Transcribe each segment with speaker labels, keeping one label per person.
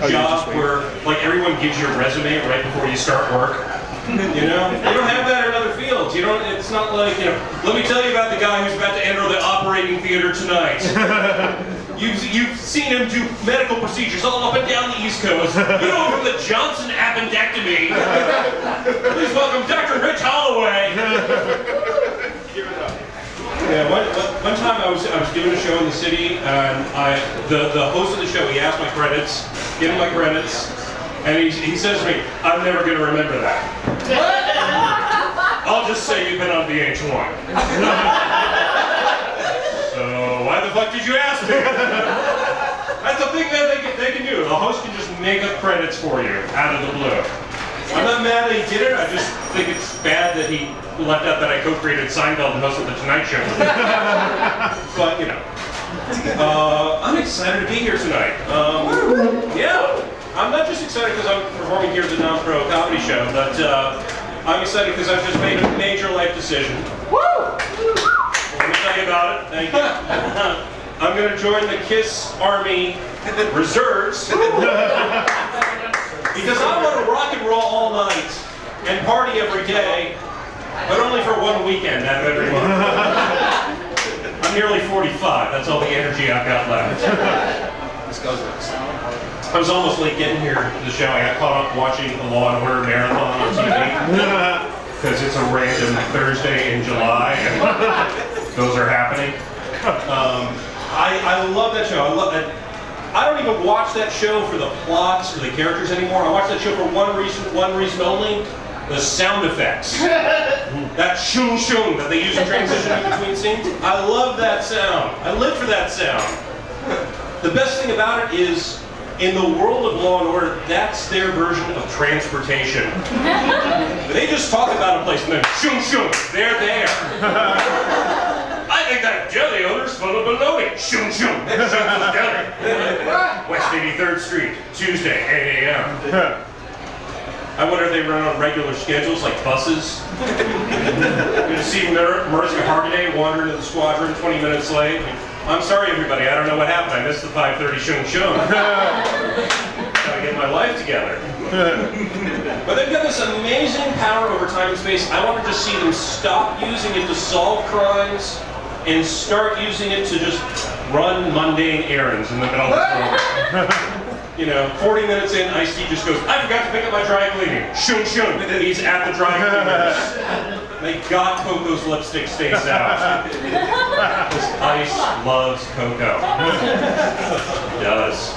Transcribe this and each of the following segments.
Speaker 1: job where like everyone gives you a resume right before you start work. You know, you don't have that in other fields. You don't. It's not like, you know, let me tell you about the guy who's about to enter the operating theater tonight. You've seen him do medical procedures all up and down the East Coast. You know him from the Johnson appendectomy. Please welcome Dr. Rich Holloway. Give it up. Yeah, one time I was doing a show in the city, and the host of the show, he asked my credits, gave me my credits, and he says to me, "I'm never going to remember that. I'll just say you've been on VH1." So why the fuck did you ask me? That's the thing that they can do. The host can just make up credits for you out of the blue. I'm not mad that he did it. I just think it's bad that he left out that I co-created Seinfeld and hosted The Tonight Show. But, you know. I'm excited to be here tonight. Yeah. I'm not just excited because I'm performing here at the Non-Pro Comedy Show, but I'm excited because I've just made a major life decision. Woo! Let me tell you about it. Thank you. I'm going to join the KISS Army Reserves. Because I want to rock and roll all night and party every day, but only for one weekend out of every month. I'm nearly 45. That's all the energy I've got left. This goes next. I was almost late getting here to the show. I got caught up watching the Law & Order marathon on TV because it's a random Thursday in July, and those are happening. I love that show. I love that. I don't even watch that show for the plots or the characters anymore. I watch that show for one reason only: the sound effects. That shung shung that they use in transition in between scenes. I love that sound. I live for that sound. The best thing about it is, in the world of Law & Order, that's their version of transportation. They just talk about a place and then shung shung, they're there. I think that jelly odor's full of bologna. Shung shung, Shung's Deli. West 83rd Street, Tuesday, 8 a.m. I wonder if they run on regular schedules like buses. Good to see Mariska Hargitay wander into the squadron 20 minutes late. I'm sorry, everybody. I don't know what happened. I missed the 5:30 shung shung. Gotta get my life together. But they've got this amazing power over time and space. I want to just see them stop using it to solve crimes and start using it to just run mundane errands in the middle of the program. You know, 40 minutes in, Ice-T just goes, "I forgot to pick up my dry cleaning." Shung shung. He's at the dry cleaners. They got Coco's lipstick stains out. Because Ice loves Coco. He does.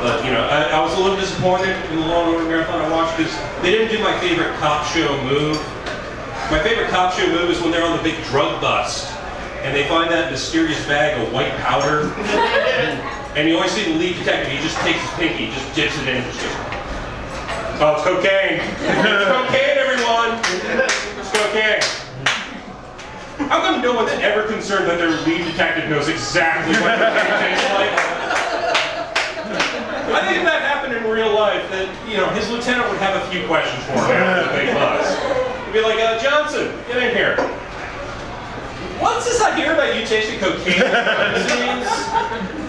Speaker 1: But, you know, I was a little disappointed in the Law & Order marathon I watched because they didn't do my favorite cop show move. My favorite cop show move is when they're on the big drug bust and they find that mysterious bag of white powder. And you always see the lead detective, he just takes his pinky, just dips it in, and just goes, "Oh, it's cocaine." It's cocaine, everyone! It's cocaine. How come no one's ever concerned that their lead detective knows exactly what cocaine tastes like? I think if that happened in real life, that, you know, his lieutenant would have a few questions for him after the big buzz. He'd be like, "Johnson, get in here. What's this I hear about you tasting cocaine behind the scenes?"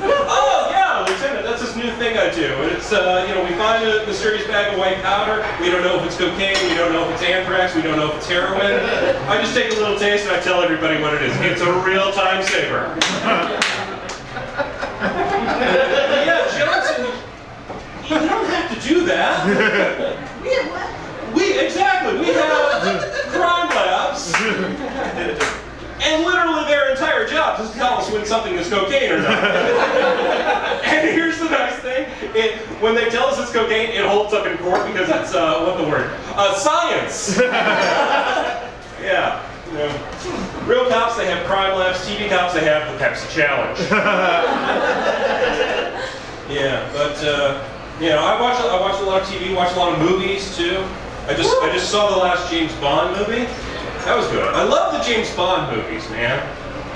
Speaker 1: "Oh, yeah, Lieutenant, that's this new thing I do. And it's, you know, we find a mysterious bag of white powder. We don't know if it's cocaine, we don't know if it's anthrax, we don't know if it's heroin. I just take a little taste and I tell everybody what it is. It's a real time saver." Yeah, Johnson, you don't have to do that. Exactly, we have crime labs. And literally their entire job is to tell us when something is cocaine or not. And here's the nice thing. When they tell us it's cocaine, it holds up in court because it's, what's the word? Science! Yeah. You know, real cops, they have crime labs. TV cops, they have the Pepsi Challenge. Yeah, but, you know, I watch a lot of TV, watch a lot of movies, too. I just saw the last James Bond movie. That was good. I love the James Bond movies, man.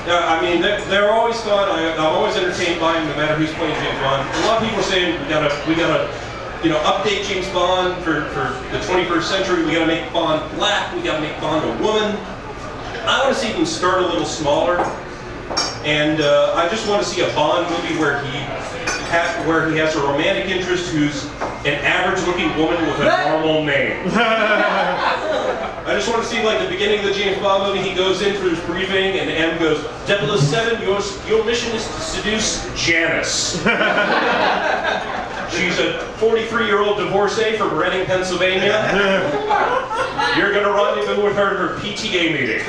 Speaker 1: I mean, they're always fun. I'm always entertained by them, no matter who's playing James Bond. A lot of people are saying we gotta, you know, update James Bond for the 21st century. We gotta make Bond black. We gotta make Bond a woman. I want to see him start a little smaller, and I just want to see a Bond movie where he where he has a romantic interest who's an average-looking woman with a normal name. I just want to see, like, the beginning of the James Bond movie, he goes in for his briefing, and M goes, 007, your mission is to seduce Janice. She's a 43-year-old divorcee from Reading, Pennsylvania. You're going to rendezvous with her at her PTA meeting.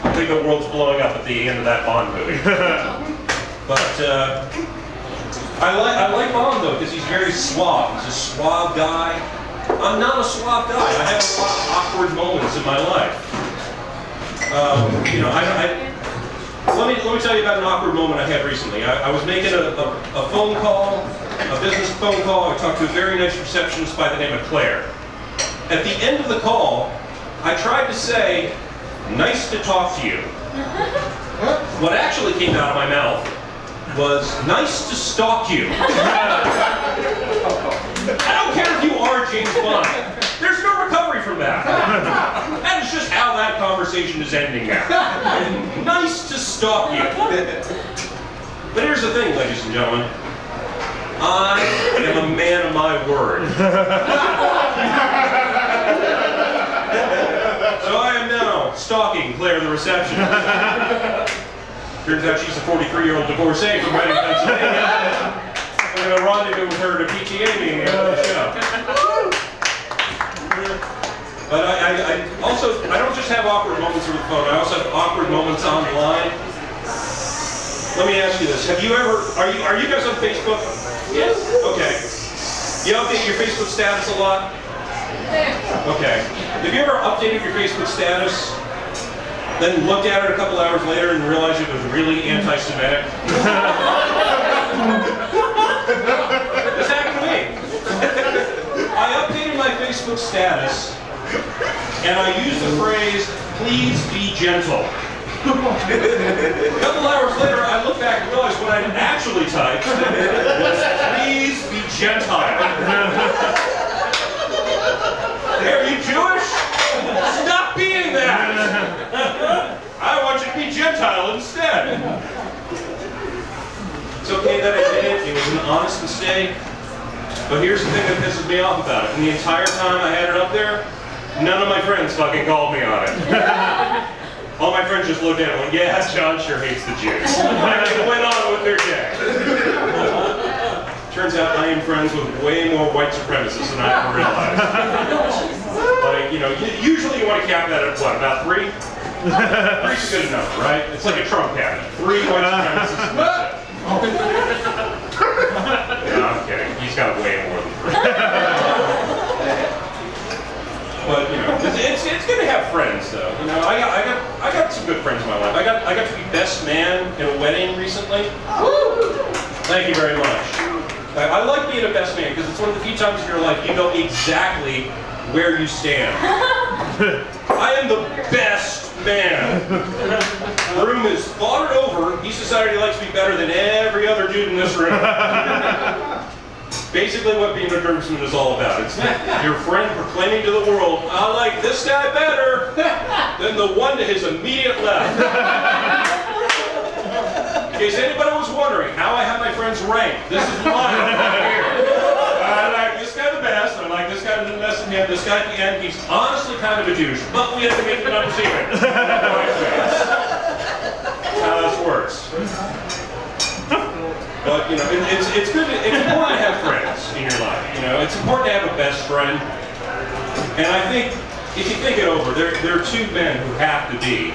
Speaker 1: I think the world's blowing up at the end of that Bond movie. But I like Bond, though, because he's very suave. He's a suave guy. I'm not a suave guy. I have a lot of awkward moments in my life. You know, let me tell you about an awkward moment I had recently. I was making a phone call, a business phone call. I talked to a very nice receptionist by the name of Claire. At the end of the call, I tried to say, "Nice to talk to you." What actually came out of my mouth was, "Nice to stalk you." I don't care if you are James Bond. There's no recovery from that. That is just how that conversation is ending now. Nice to stalk you. But here's the thing, ladies and gentlemen. I am a man of my word. So I am now stalking Claire, the receptionist. Turns out she's a 43-year-old divorcee from Reading, Pennsylvania. I'm going to rendezvous with her at a PTA meeting after the show. But I don't just have awkward moments over the phone, I also have awkward moments online. Let me ask you this, are you guys on Facebook? Yes. Okay. You update your Facebook status a lot? Okay. Have you ever updated your Facebook status, then looked at it a couple hours later and realized it was really anti-Semitic? This happened to me. I updated my Facebook status and I used the phrase, "Please be gentle." A couple hours later, I looked back and realized what I had actually typed was, "Please be Gentile." Hey, are you Jewish? Stop being that! I want you to be Gentile instead. It's okay that I did it. It was an honest mistake. But here's the thing that pisses me off about it. And the entire time I had it up there, none of my friends fucking called me on it. All my friends just looked at it and went, "Yeah, John sure hates the Jews." And they went on with their day. Turns out I am friends with way more white supremacists than I ever realized. Like, you know, usually you want to cap that at what, about 3? 3's a good number, right? It's like a Trump cabinet. 3 white supremacists and that's it. No, I'm kidding. He's got way more than 3. But you know, it's good to have friends, though. You know, I got some good friends in my life. I got to be best man in a wedding recently. Thank you very much. I like being a best man because it's one of the few times in your life you know exactly where you stand. I am the best man. The room has fought it over. He's decided he likes me better than every other dude in this room. Basically what being a groomsman is all about. It's your friend proclaiming to the world, "I like this guy better than the one to his immediate left." In case anybody was wondering how I have my friends ranked, this is mine right here. I like this guy the best, I like this guy the best than him, this guy at the end, he's honestly kind of a douche, but we have to make the numbers even. That's how this works. But you know, it's good. It's important to have friends in your life. You know, it's important to have a best friend. And I think if you think it over, there are 2 men who have to be.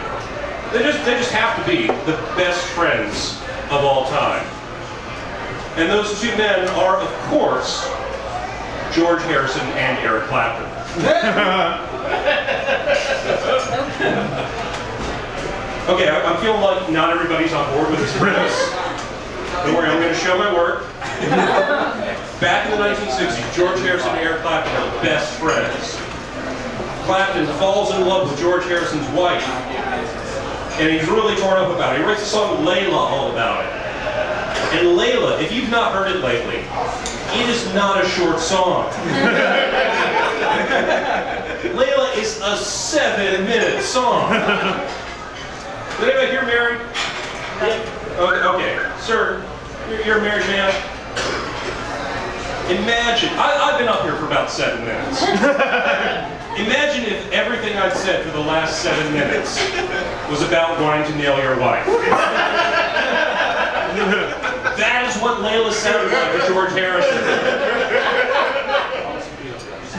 Speaker 1: They just have to be the best friends of all time. And those 2 men are, of course, George Harrison and Eric Clapton. Okay, I'm feeling like not everybody's on board with this premise. Don't worry, I'm going to show my work. Back in the 1960s, George Harrison and Eric Clapton were best friends. Clapton falls in love with George Harrison's wife, and he's really torn up about it. He writes a song, Layla, all about it. And Layla, if you've not heard it lately, it is not a short song. Layla is a 7-minute song. Did anybody hear Mary? Okay, sir, You're a married man. Imagine, I've been up here for about 7 minutes. Imagine if everything I've said for the last 7 minutes was about wanting to nail your wife. That is what Layla sounded like to George Harrison.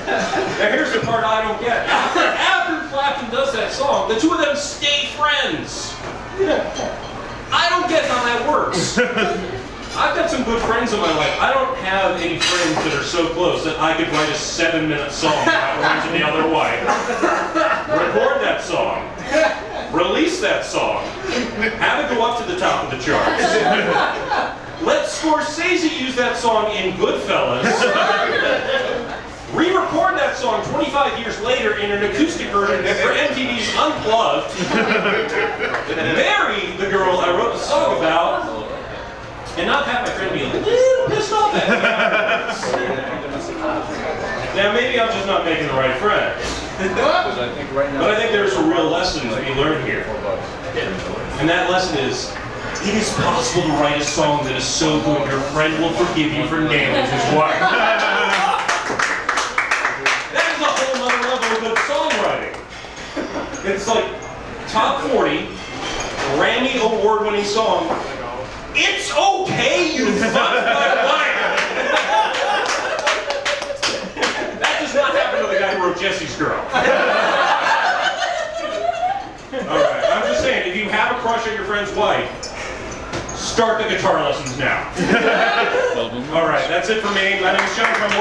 Speaker 1: Now here's the part I don't get. After Clapton does that song, the two of them stay friends. I don't get how that works. I've got some good friends in my life. I don't have any friends that are so close that I could write a 7-minute song about wanting to nail their wife. Record that song. Release that song. Have it go up to the top of the charts. Let Scorsese use that song in Goodfellas. Re-record that song 25 years later in an acoustic version for MTV's Unplugged. Marry the girl I wrote the song about, and not have my friend be a little pissed off at me. Now maybe I'm just not making the right friend. But I think there's a real lesson to be learned here. And that lesson is, it is possible to write a song that is so good your friend will forgive you for nailing his wife. That is a whole other level of good songwriting. It's like top 40, Grammy award-winning song. It's okay, you fucked my wife! That does not happen to the guy who wrote Jesse's Girl. Alright, I'm just saying, if you have a crush on your friend's wife, start the guitar lessons now. Alright, that's it for me. My name is Sean from